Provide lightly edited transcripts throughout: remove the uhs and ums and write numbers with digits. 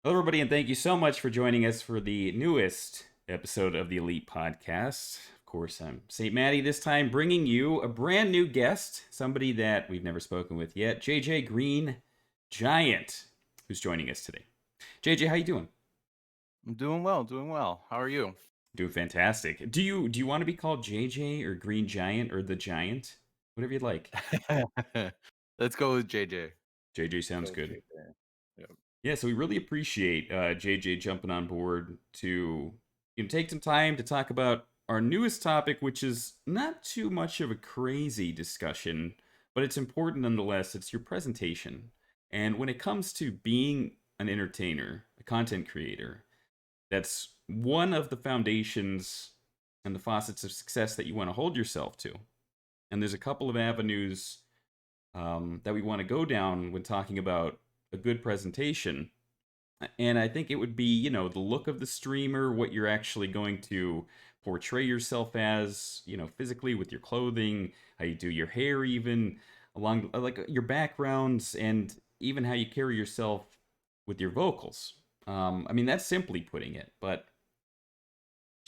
Hello, everybody, and thank you so much for joining us for the newest episode of the Elite Podcast. Of course, I'm St. Maddie this time, bringing you a brand new guest, somebody that we've never spoken with yet, JJ Green Giant, who's joining us today. JJ, how you doing? I'm doing well, doing well. How are you? Doing fantastic. Do you want to be called JJ or Green Giant or the Giant? Whatever you'd like. Let's go with JJ. JJ Let's sounds go with good. JJ. Yep. Yeah, so we really appreciate JJ jumping on board to take some time to talk about our newest topic, which is not too much of a crazy discussion, but it's important nonetheless. It's your presentation. And when it comes to being an entertainer, a content creator, that's one of the foundations and the faucets of success that you want to hold yourself to. And there's a couple of avenues that we want to go down when talking about a good presentation. And I think it would be, the look of the streamer, what you're actually going to portray yourself as, physically with your clothing, how you do your hair, even along like your backgrounds, and even how you carry yourself with your vocals. I mean, that's simply putting it. But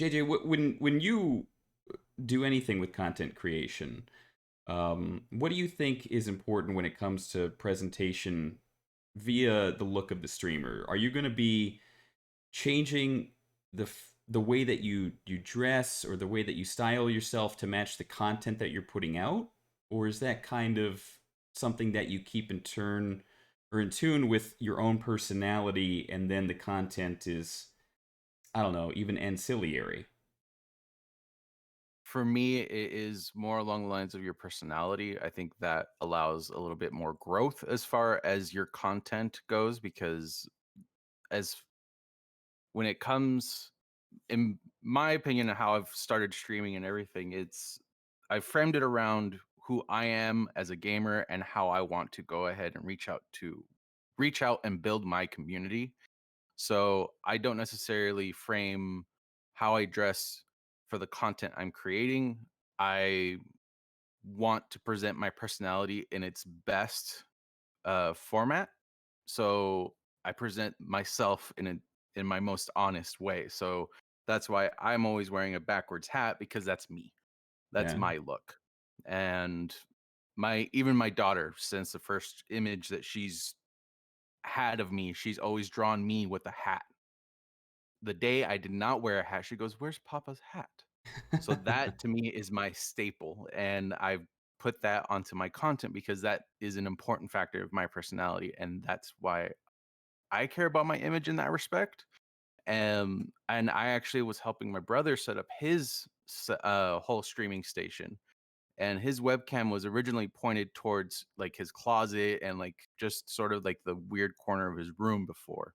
JJ, when you do anything with content creation, what do you think is important when it comes to presentation via the look of the streamer? Are you going to be changing the way that you dress or the way that you style yourself to match the content that you're putting out, or is that kind of something that you keep in turn or in tune with your own personality, and then the content is, I don't know, even ancillary? For me, it is more along the lines of your personality. I think that allows a little bit more growth as far as your content goes, because as when it comes, in my opinion, of how I've started streaming and everything, I framed it around who I am as a gamer and how I want to go ahead and reach out and build my community. So I don't necessarily frame how I dress for the content I'm creating. I want to present my personality in its best format. So I present myself in my most honest way. So that's why I'm always wearing a backwards hat, because that's me. That's Yeah. my look. And my daughter, since the first image that she's had of me, she's always drawn me with a hat. The day I did not wear a hat, she goes, "Where's Papa's hat?" So that to me is my staple, and I've put that onto my content because that is an important factor of my personality, and that's why I care about my image in that respect. And I actually was helping my brother set up his whole streaming station, and his webcam was originally pointed towards like his closet and like just sort of like the weird corner of his room before.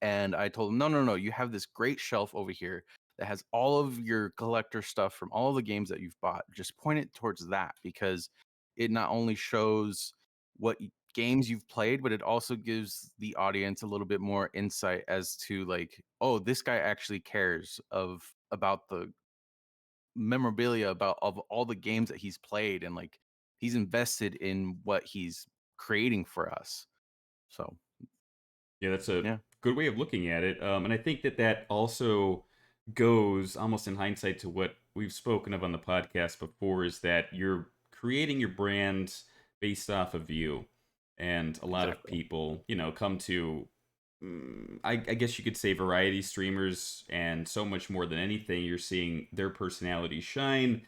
And I told him, no, no, no, you have this great shelf over here that has all of your collector stuff from all the games that you've bought. Just point it towards that, because it not only shows games you've played, but it also gives the audience a little bit more insight as to like, oh, this guy actually cares about the memorabilia about of all the games that he's played, and like he's invested in what he's creating for us. So Yeah, that's a yeah. good way of looking at it. And I think that that also goes almost in hindsight to what we've spoken of on the podcast before, is that you're creating your brand based off of you. And a lot of Exactly. people, come to, I guess you could say, variety streamers, and so much more than anything, you're seeing their personality shine.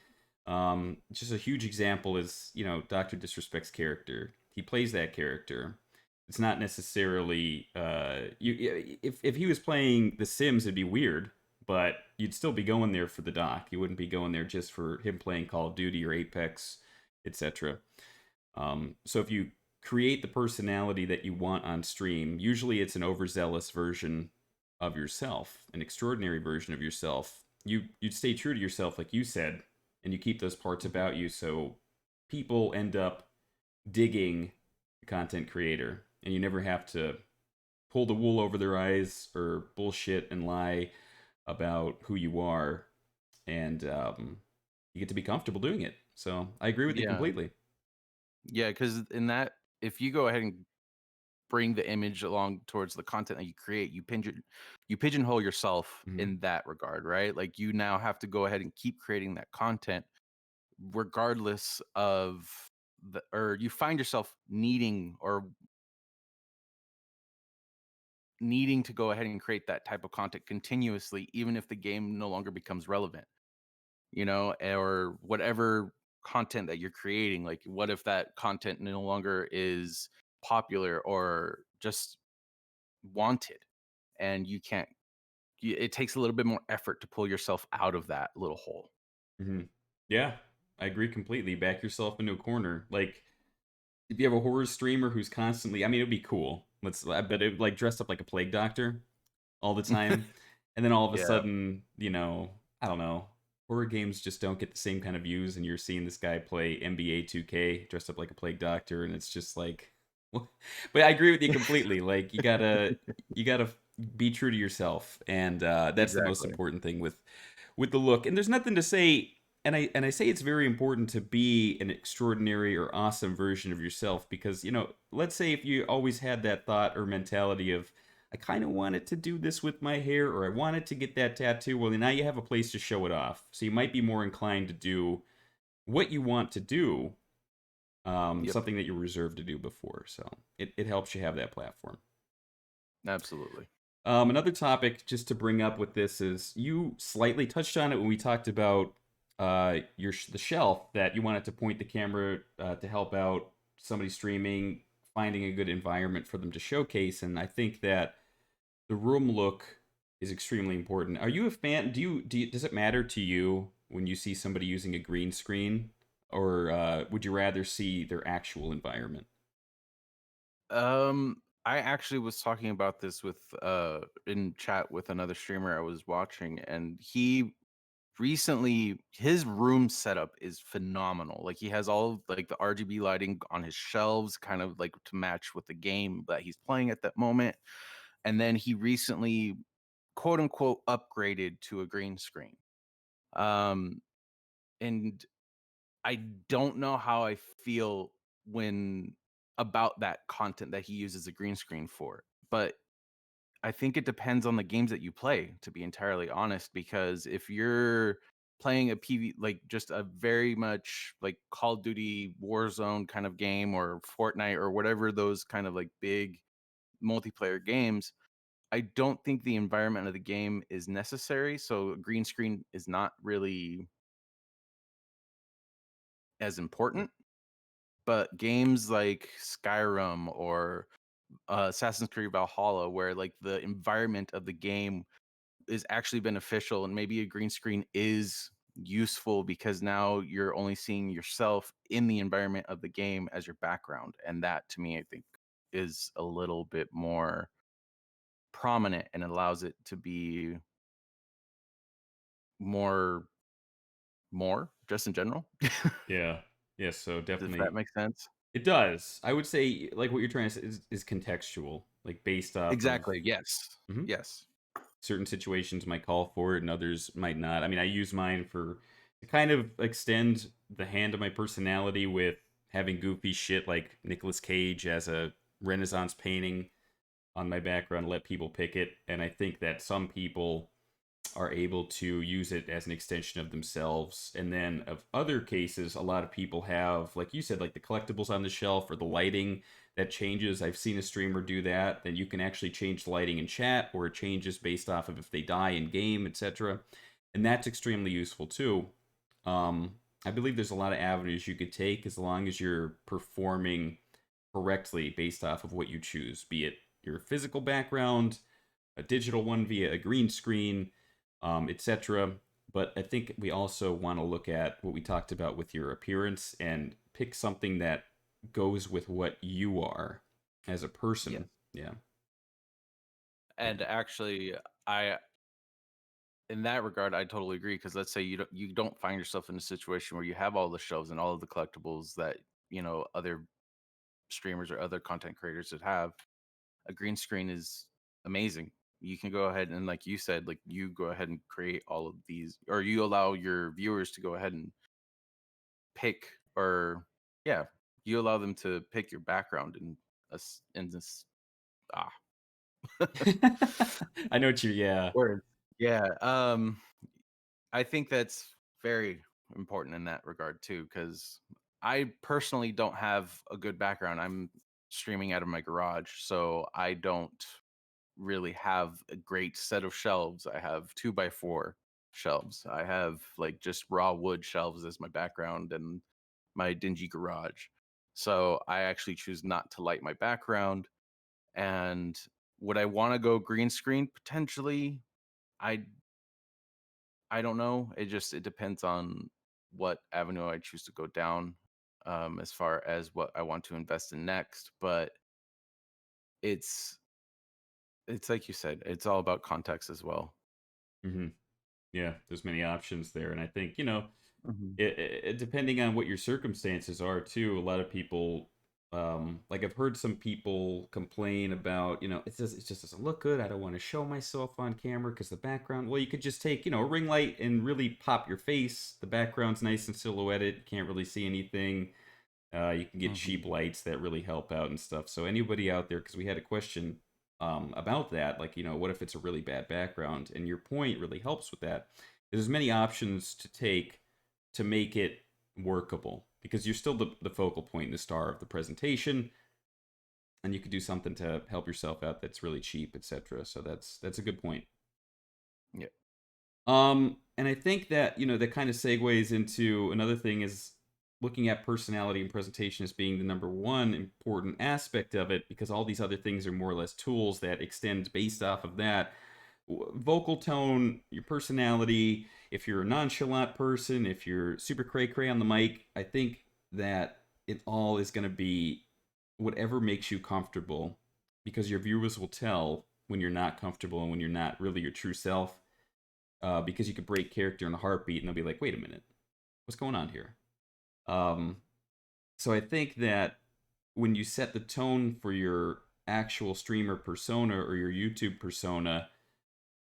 Just a huge example is, Dr. Disrespect's character. He plays that character. It's not necessarily if he was playing The Sims, it'd be weird, but you'd still be going there for the doc. You wouldn't be going there just for him playing Call of Duty or Apex, etc. So if you create the personality that you want on stream, usually it's an overzealous version of yourself, an extraordinary version of yourself. You'd stay true to yourself, like you said, and you keep those parts Mhm. about you, so people end up digging the content creator, and you never have to pull the wool over their eyes or bullshit and lie about who you are, and you get to be comfortable doing it. So I agree with you Yeah. completely. Yeah, because in that, if you go ahead and bring the image along towards the content that you create, you pigeonhole yourself Mhm. in that regard, right? Like you now have to go ahead and keep creating that content regardless of or you find yourself needing to go ahead and create that type of content continuously, even if the game no longer becomes relevant, or whatever content that you're creating. Like, what if that content no longer is popular or just wanted, and you can't? It takes a little bit more effort to pull yourself out of that little hole. Mhm. Yeah, I agree completely. Back yourself into a corner. Like, if you have a horror streamer who's constantly, I mean, it'd be cool. I bet it like dressed up like a plague doctor all the time, and then all of a Yeah, sudden, I don't know, horror games just don't get the same kind of views, and you're seeing this guy play NBA 2K dressed up like a plague doctor, and it's just like, but I agree with you completely. Like, you gotta be true to yourself, and that's the most exactly. important thing with the look. And there's nothing to say. And I say it's very important to be an extraordinary or awesome version of yourself because, let's say if you always had that thought or mentality of, I kind of wanted to do this with my hair or I wanted to get that tattoo, well, now you have a place to show it off. So you might be more inclined to do what you want to do, Yep, something that you were reserved to do before. So it helps you have that platform. absolutely. Another topic just to bring up with this is you slightly touched on it when we talked about the shelf that you wanted to point the camera to help out somebody streaming, finding a good environment for them to showcase, and I think that the room look is extremely important. Are you a fan? Does it matter to you when you see somebody using a green screen, or would you rather see their actual environment? I actually was talking about this with in chat with another streamer I was watching, and he recently his room setup is phenomenal. Like he has all of, like the RGB lighting on his shelves, kind of like to match with the game that he's playing at that moment. And then he recently, quote unquote, upgraded to a green screen. Um, and I don't know how I feel when about that content that he uses a green screen for, but I think it depends on the games that you play, to be entirely honest, because if you're playing a PV like just a very much like Call of Duty Warzone kind of game or Fortnite or whatever those kind of like big multiplayer games, I don't think the environment of the game is necessary. So a green screen is not really as important. But games like Skyrim or Assassin's Creed Valhalla, where like the environment of the game is actually beneficial, and maybe a green screen is useful because now you're only seeing yourself in the environment of the game as your background, and that to me, I think, is a little bit more prominent and allows it to be more more just in general. Yeah. Yeah, so If that definitely makes sense. it does. I would say like what you're trying to say is contextual, like based off of Exactly. Yes. mhm, Yes. certain situations might call for it and others might not. I mean, I use mine for to kind of extend the hand of my personality with having goofy shit like Nicolas Cage as a Renaissance painting on my background, let people pick it. And I think that some people are able to use it as an extension of themselves. And then of other cases, a lot of people have, like you said, like the collectibles on the shelf or the lighting that changes. I've seen a streamer do that. Then you can actually change the lighting in chat, or it changes based off of if they die in game, etc. And that's extremely useful too. I believe there's a lot of avenues you could take as long as you're performing correctly based off of what you choose, be it your physical background, a digital one via a green screen, etc. But I think we also want to look at what we talked about with your appearance and pick something that goes with what you are as a Yes. person. Yeah. Yeah. And actually, I in that regard, I totally agree. Because let's say you don't find yourself in a situation where you have all the shelves and all of the collectibles that other streamers or other content creators would have. A green screen is amazing. You can go ahead and, like you said, like you go ahead and create all of these, or you allow your viewers to go ahead and pick, or yeah, you allow them to pick your background in this Ah, I know what you yeah. words. Yeah. I think that's very important in that regard too, because I personally don't have a good background. I'm streaming out of my garage, so I don't really have a great set of shelves. I have 2x4 shelves. I have like just raw wood shelves as my background and my dingy garage. So I actually choose not to light my background. And would I want to go green screen? Potentially. I I don't know. It depends on what avenue I choose to go down, as far as what I want to invest in next. But it's it's like you said, it's all about context as well. Mhm. Yeah, there's many options there, and I think, Mhm. depending on what your circumstances are too, a lot of people, like I've heard some people complain about, it just doesn't look good. I don't want to show myself on camera because the background. Well, you could just take, a ring light and really pop your face. The background's nice and silhouetted. Can't really see anything. You can get cheap Mhm. lights that really help out and stuff. So anybody out there, because we had a question about that, like what if it's a really bad background? And your point really helps with that. There's many options to take to make it workable because you're still the focal point, the star of the presentation, and you could do something to help yourself out that's really cheap, etc. So that's a good point. Yeah. And I think that, that kind of segues into another thing is looking at personality and presentation as being the number one important aspect of it because all these other things are more or less tools that extend based off of that. Vocal tone, your personality, if you're a nonchalant person, if you're super cray cray on the mic, I think that it all is going to be whatever makes you comfortable because your viewers will tell when you're not comfortable and when you're not really your true self because you could break character in a heartbeat and they'll be like, wait a minute, what's going on here? Um, so I think that when you set the tone for your actual streamer persona or your YouTube persona,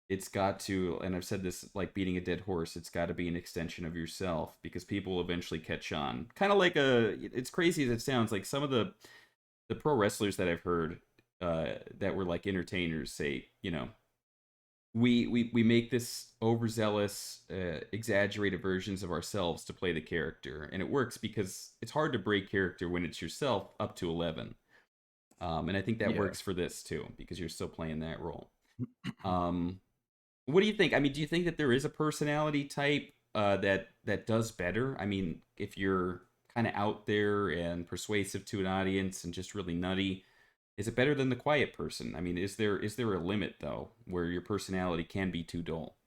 it's got to, and I've said this like beating a dead horse, it's got to be an extension of yourself because people will eventually catch on. Kind of like it's crazy as it sounds, like some of the pro wrestlers that I've heard that were like entertainers say, we make this overzealous exaggerated versions of ourselves to play the character and it works because it's hard to break character when it's yourself up to 11 and I think that Yeah. works for this too because you're still playing that role. um, what do you think? I mean, do you think that there is a personality type that does better? I mean, if you're kind of out there and persuasive to an audience and just really nutty, is it better than the quiet person? I mean, is there a limit though where your personality can be too dull?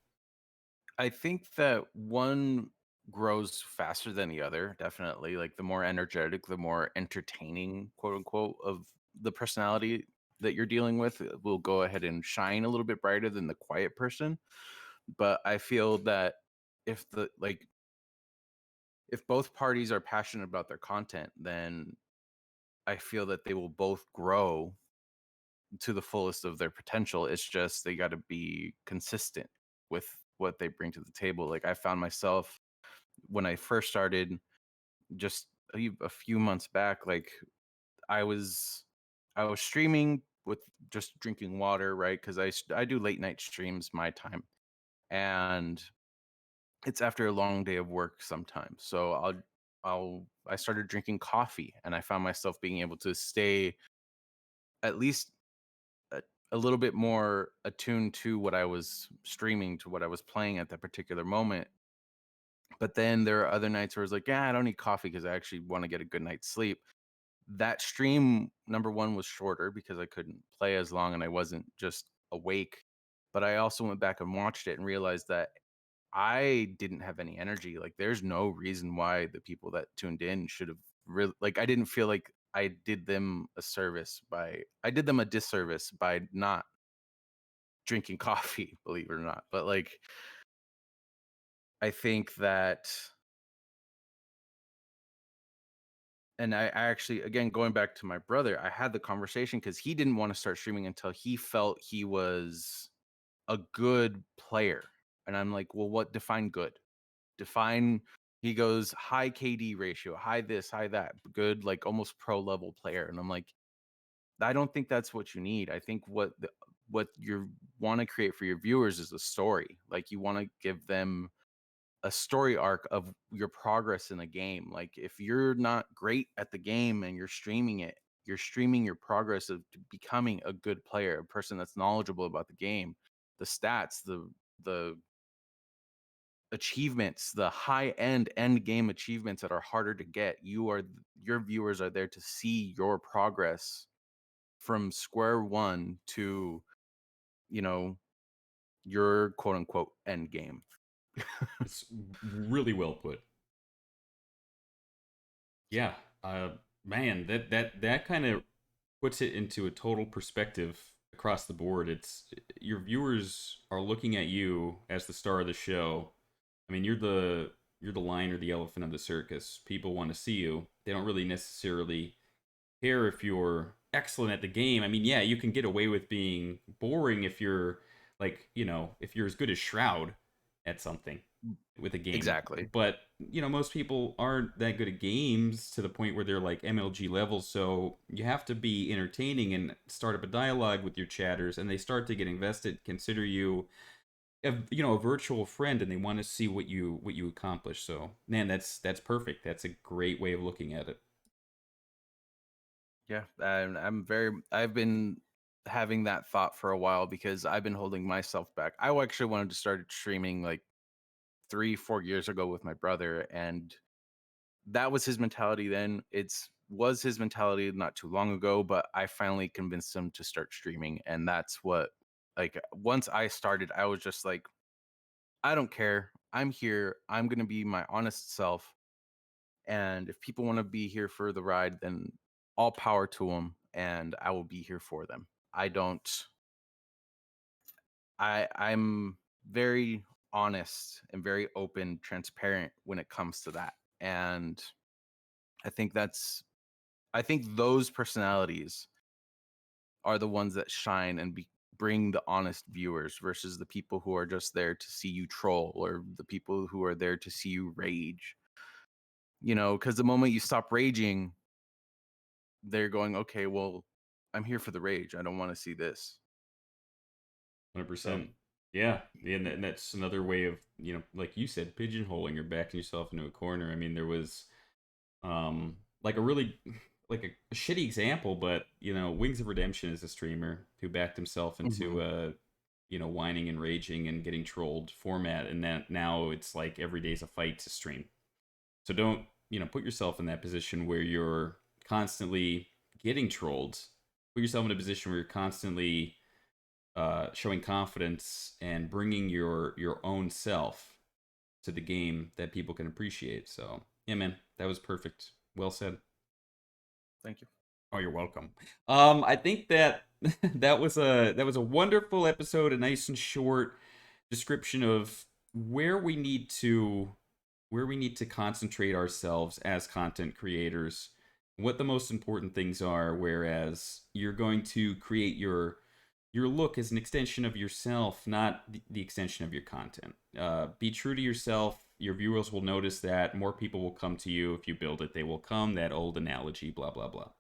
I think that one grows faster than the other, definitely. Like the more energetic, the more entertaining, quote unquote, of the personality that you're dealing with will go ahead and shine a little bit brighter than the quiet person. But I feel that if the like if both parties are passionate about their content, then I feel that they will both grow to the fullest of their potential. It's just they got to be consistent with what they bring to the table. Like I found myself when I first started just a few months back, like I was I was streaming with just drinking water, right? Because I do late night streams my time, and it's after a long day of work sometimes. So I started drinking coffee, and I found myself being able to stay at least a, a little bit more attuned to what I was streaming, to what I was playing at that particular moment. But then there are other nights where it's like, yeah, I don't need coffee because I actually want to get a good night's sleep. That stream, number one, was shorter because I couldn't play as long and I wasn't just awake. But I also went back and watched it and realized that I didn't have any energy. Like, there's no reason why the people that tuned in should have really, like, I didn't feel like I did them a disservice by not drinking coffee, believe it or not. But like, I think that, and I actually, again, going back to my brother, I had the conversation because he didn't want to start streaming until he felt he was a good player. And I'm like, well, what define good? Define, he goes, high KD ratio, high this, high that, good, like almost pro level player. And I'm like, I don't think that's what you need. I think what you want to create for your viewers is a story. Like, you want to give them a story arc of your progress in a game. Like, if you're not great at the game and you're streaming it, you're streaming your progress of becoming a good player, a person that's knowledgeable about the game, the stats, the achievements, the high end game achievements that are harder to get. Your viewers are there to see your progress from square one to, you know, your quote unquote end game. It's really well put. Yeah, uh, man, that kind of puts it into a total perspective across the board. It's your viewers are looking at you as the star of the show. I mean, you're the lion or the elephant of the circus. People want to see you. They don't really necessarily care if you're excellent at the game. I mean, yeah, you can get away with being boring if you're like, if you're as good as Shroud at something with a game. Exactly. But, most people aren't that good at games to the point where they're like MLG levels, so you have to be entertaining and start up a dialogue with your chatters and they start to get invested, consider you a virtual friend, and they want to see what you accomplish. So, man, that's perfect. That's a great way of looking at it. Yeah, and I've been having that thought for a while because I've been holding myself back. I actually wanted to start streaming like 3, 4 years ago with my brother, and that was his mentality then. It's was his mentality not too long ago, but I finally convinced him to start streaming. And that's what, like, once I started, I was just like, I don't care. I'm here. I'm going to be my honest self. And if people want to be here for the ride, then all power to them and I will be here for them. I don't, I'm very honest and very open, transparent when it comes to that. And I think I think those personalities are the ones that shine and bring the honest viewers versus the people who are just there to see you troll or the people who are there to see you rage. Because the moment you stop raging, they're going, okay, well, I'm here for the rage. I don't want to see this. So, 100%. Yeah, and that's another way of, like you said, pigeonholing or backing yourself into a corner. I mean, there was like a really like a shitty example, but Wings of Redemption is a streamer who backed himself mhm. into whining and raging and getting trolled format, and that now it's like every day's a fight to stream. So don't, put yourself in that position where you're constantly getting trolled. Put yourself in a position where you're constantly showing confidence and bringing your own self to the game that people can appreciate. So yeah, man, that was perfect. Well said. Thank you. Oh, you're welcome. I think that that was a wonderful episode, a nice and short description of where we need to where we need to concentrate ourselves as content creators, what the most important things are, whereas you're going to create your look as an extension of yourself, not the extension of your content. Be true to yourself. Your viewers will notice that. More people will come to you. If you build it, they will come. That old analogy, blah, blah, blah.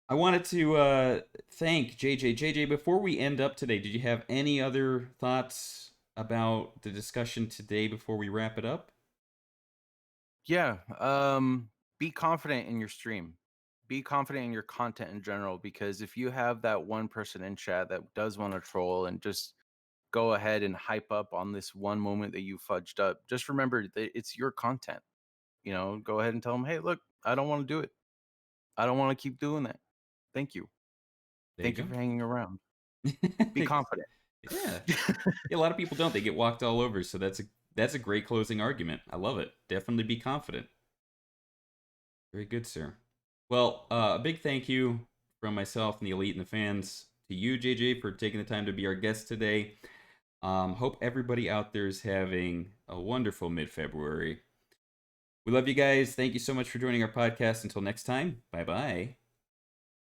I wanted to thank JJ. JJ, before we end up today, did you have any other thoughts about the discussion today before we wrap it up? Yeah. Be confident in your stream. Be confident in your content in general, because if you have that one person in chat that does want to troll and just go ahead and hype up on this one moment that you fudged up, just remember that it's your content. Go ahead and tell them, hey, look, I don't want to do it. I don't want to keep doing that. Thank you. There you Thank you go. for hanging around. Be confident. Yeah. Yeah, a lot of people don't. They get walked all over. So that's a great closing argument. I love it. Definitely be confident. Very good, sir. Well, a big thank you from myself and the elite and the fans to you, JJ, for taking the time to be our guest today. Hope everybody out there is having a wonderful mid-February. We love you guys. Thank you so much for joining our podcast. Until next time, bye bye.